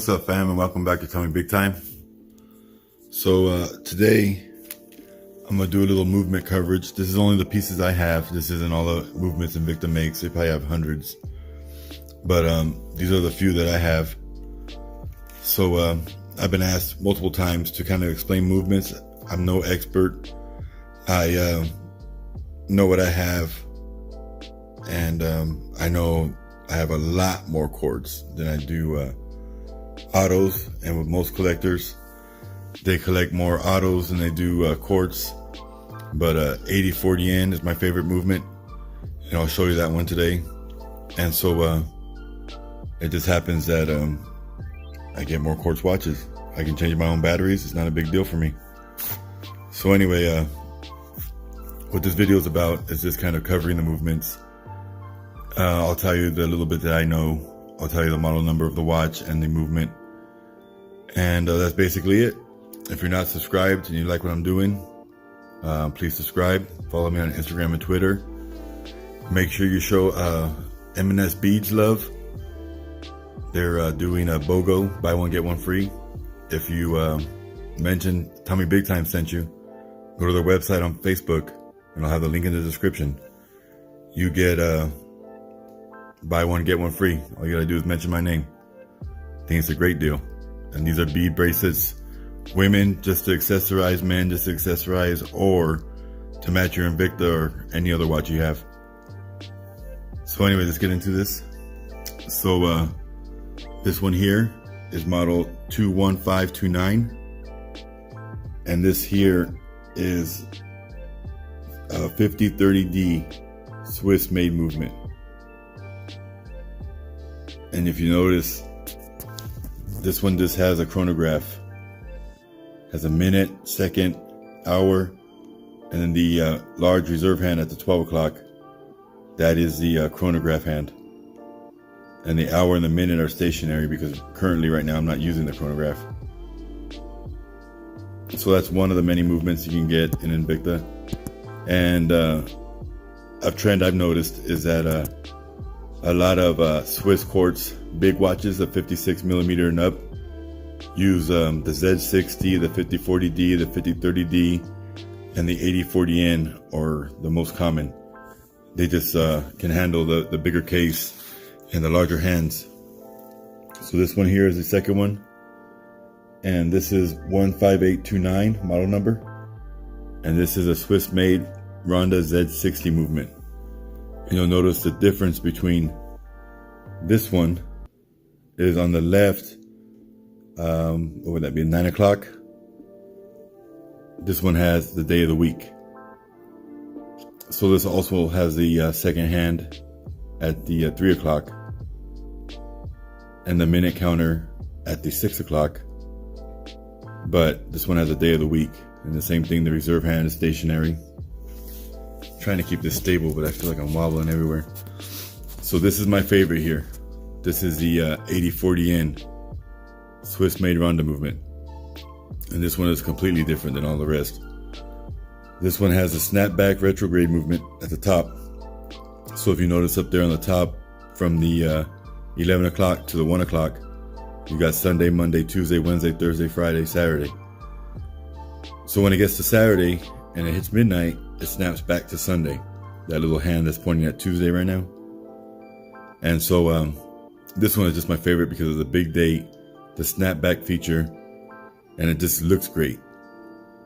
what's up, fam, and welcome back to Tell Me Big Time. So today I'm gonna do a little movement coverage. This is only the pieces I have. This isn't all the movements Invicta makes. They probably have hundreds, but these are the few that I have. So I've been asked multiple times to kind of explain movements. I'm no expert. I know what I have, and I know I have a lot more cords than I do autos. And with most collectors, they collect more autos than they do quartz. But 80-40N is my favorite movement, and I'll show you that one today. And so it just happens that I get more quartz watches. I can change my own batteries. It's not a big deal for me. So anyway, what this video is about is just kind of covering the movements. I'll tell you the little bit that I know. I'll tell you the model number of the watch and the movement. And that's basically it. If you're not subscribed and you like what I'm doing, please subscribe. Follow me on Instagram and Twitter. Make sure you show M&S Beads love. They're doing a BOGO, buy one get one free. If you mention Tell Me Big Time sent you, go to their website on Facebook, and I'll have the link in the description. You get buy one get one free. All you gotta do is mention my name. I think it's a great deal. And these are bead bracelets. Women just to accessorize, men just to accessorize, or to match your Invicta or any other watch you have. So anyway, let's get into this. So this one here is model 21529, and this here is a 5030D Swiss made movement. And if you notice, this one just has a chronograph. Has a minute, second, hour, and then the large reserve hand at the 12 o'clock. That is the chronograph hand. And the hour and the minute are stationary because currently right now I'm not using the chronograph. So that's one of the many movements you can get in Invicta. And a trend I've noticed is that a lot of Swiss quartz big watches, the 56 millimeter and up, use the Z60, the 5040D, the 5030D, and the 8040N are the most common. They just can handle the bigger case and the larger hands. So this one here is the second one, and this is 15829 model number, and this is a Swiss made Ronda Z60 movement. And you'll notice the difference between this one is on the left. What would that be, 9 o'clock? This one has the day of the week. So this also has the second hand at the 3 o'clock, and the minute counter at the 6 o'clock. But this one has a day of the week, and the same thing, the reserve hand is stationary. I'm trying to keep this stable, but I feel like I'm wobbling everywhere. So this is my favorite here. This is the 8040N Swiss made Ronda movement. And this one is completely different than all the rest. This one has a snapback retrograde movement at the top. So if you notice up there on the top, from the 11 o'clock to the 1 o'clock, you got Sunday, Monday, Tuesday, Wednesday, Thursday, Friday, Saturday. So when it gets to Saturday and it hits midnight, it snaps back to Sunday. That little hand that's pointing at Tuesday right now. And so this one is just my favorite because of the big date, the snapback feature, and it just looks great.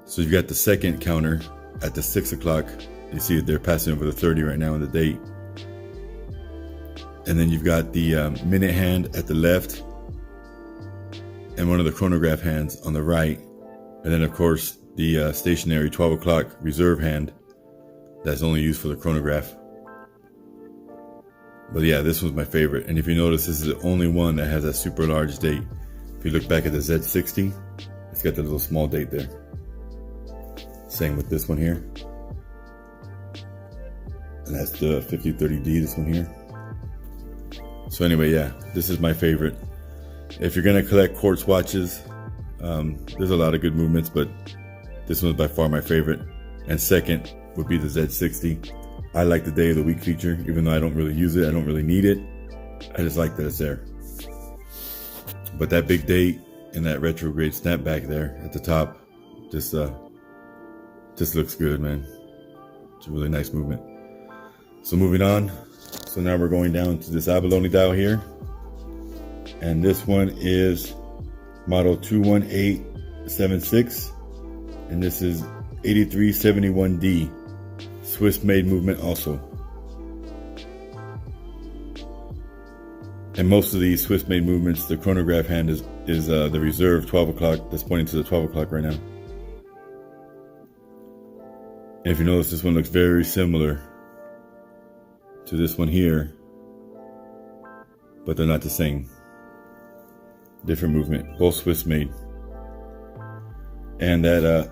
So you've got the second counter at the 6 o'clock. You see they're passing over the 30 right now on the date. And then you've got the minute hand at the left, and one of the chronograph hands on the right. And then of course the stationary 12 o'clock reserve hand that's only used for the chronograph. But yeah, this was my favorite. And if you notice, this is the only one that has a super large date. If you look back at the Z60, it's got the little small date there. Same with this one here. And that's the 5030D, this one here. So anyway, yeah, this is my favorite. If you're gonna collect quartz watches, there's a lot of good movements, but this one's by far my favorite. And second would be the Z60. I like the day of the week feature, even though I don't really use it, I don't really need it. I just like that it's there. But that big date and that retrograde snapback there at the top just looks good, man. It's a really nice movement. So moving on. So now we're going down to this abalone dial here. And this one is model 21876. And this is 8371D. Swiss made movement also. And most of these Swiss made movements, the chronograph hand is the reserve 12 o'clock that's pointing to the 12 o'clock right now. And if you notice, this one looks very similar to this one here, but they're not the same. Different movement, both Swiss made. And that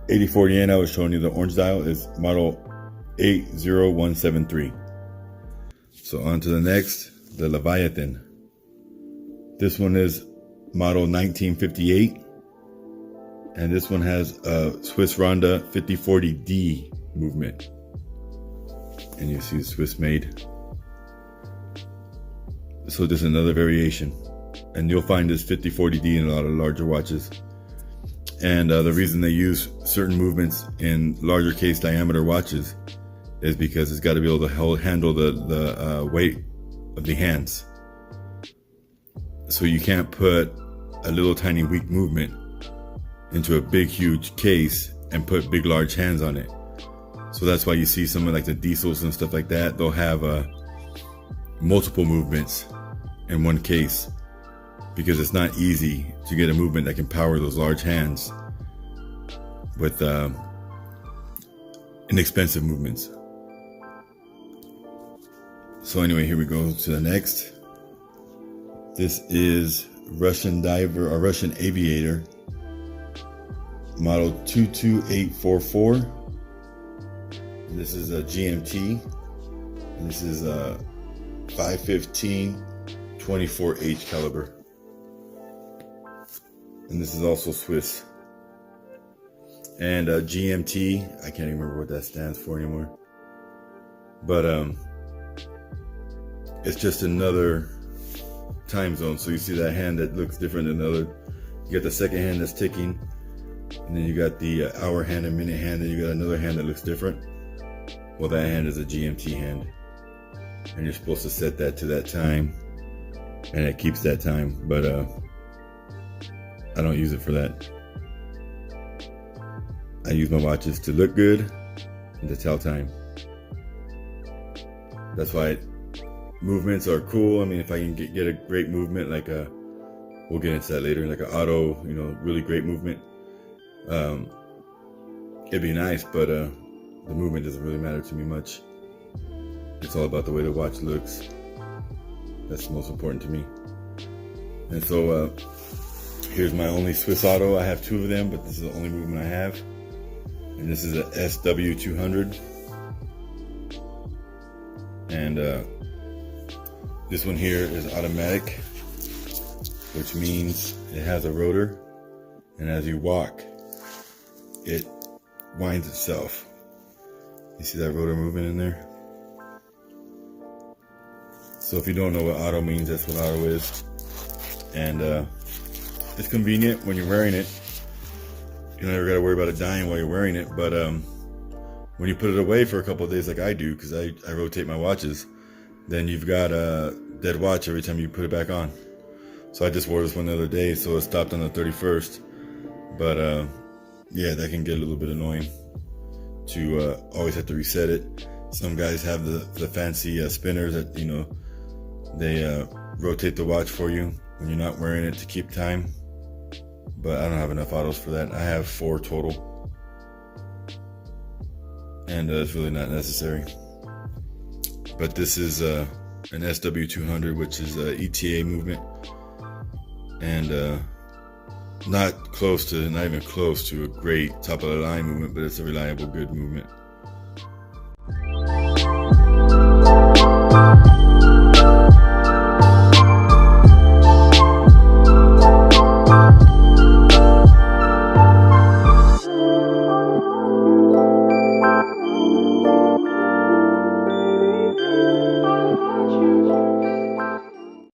8040 yen I was showing you, the orange dial, is model 80173. So on to the next, the Leviathan. This one is model 1958. And this one has a Swiss Ronda 5040D movement. And you see the Swiss made. So this is another variation. And you'll find this 5040D in a lot of larger watches. And the reason they use certain movements in larger case diameter watches is because it's got to be able to handle the weight of the hands. So you can't put a little tiny weak movement into a big huge case and put big large hands on it. So that's why you see some of like the diesels and stuff like that, they'll have multiple movements in one case, because it's not easy to get a movement that can power those large hands with inexpensive movements. So anyway, here we go to the next. This is Russian diver or Russian aviator, model 22844. And this is a GMT, and this is a 515 24H caliber. And this is also Swiss. And GMT, I can't even remember what that stands for anymore. But it's just another time zone. So you see that hand that looks different than the other. You got the second hand that's ticking, and then you got the hour hand and minute hand, and you got another hand that looks different. Well, that hand is a GMT hand, and you're supposed to set that to that time, and it keeps that time. But I don't use it for that. I use my watches to look good and to tell time. That's why movements are cool. I mean, if I can get a great movement, like we'll get into that later, like an auto, really great movement, it'd be nice, but the movement doesn't really matter to me much. It's all about the way the watch looks. That's the most important to me. And so here's my only Swiss auto. I have two of them, but this is the only movement I have. And this is a SW200. And this one here is automatic, which means it has a rotor, and as you walk, it winds itself. You see that rotor moving in there? So if you don't know what auto means, that's what auto is. And it's convenient when you're wearing it. You never got to worry about it dying while you're wearing it. But when you put it away for a couple of days like I do, because I rotate my watches, then you've got a dead watch every time you put it back on. So I just wore this one the other day, so it stopped on the 31st. But yeah, that can get a little bit annoying to always have to reset it. Some guys have the fancy spinners that, they rotate the watch for you when you're not wearing it to keep time. But I don't have enough autos for that. I have 4 total, and it's really not necessary. But this is an SW200, which is a ETA movement, and not even close to a great top of the line movement, but it's a reliable, good movement.